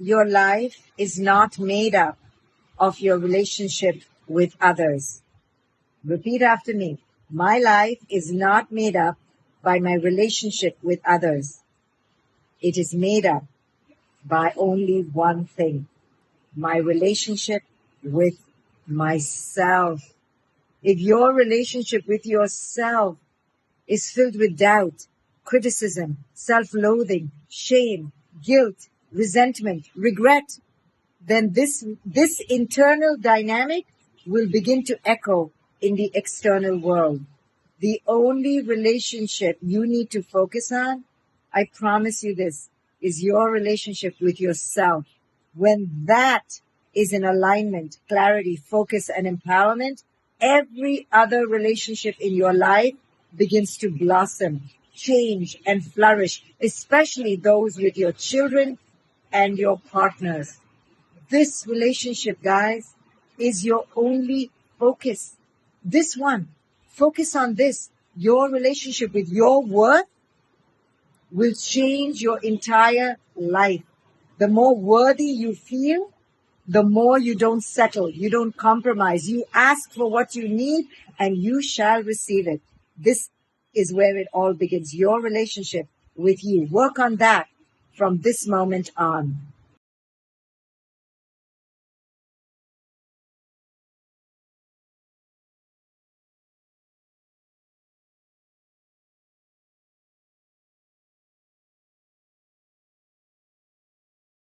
Your life is not made up of your relationship with others. Repeat after me. My life is not made up by my relationship with others. It is made up by only one thing, my relationship with myself. If your relationship with yourself is filled with doubt, criticism, self-loathing, shame, guilt, resentment, regret, then this internal dynamic will begin to echo in the external world. The only relationship you need to focus on, I promise you this, is your relationship with yourself. When that is in alignment, clarity, focus, and empowerment, every other relationship in your life begins to blossom, change, and flourish, especially those with your children and your partners. This relationship, guys, is your only focus. This one, focus on this. Your relationship with your worth will change your entire life. The more worthy you feel, the more you don't settle, you don't compromise. You ask for what you need and you shall receive it. This is where it all begins, your relationship with you. Work on that from this moment on.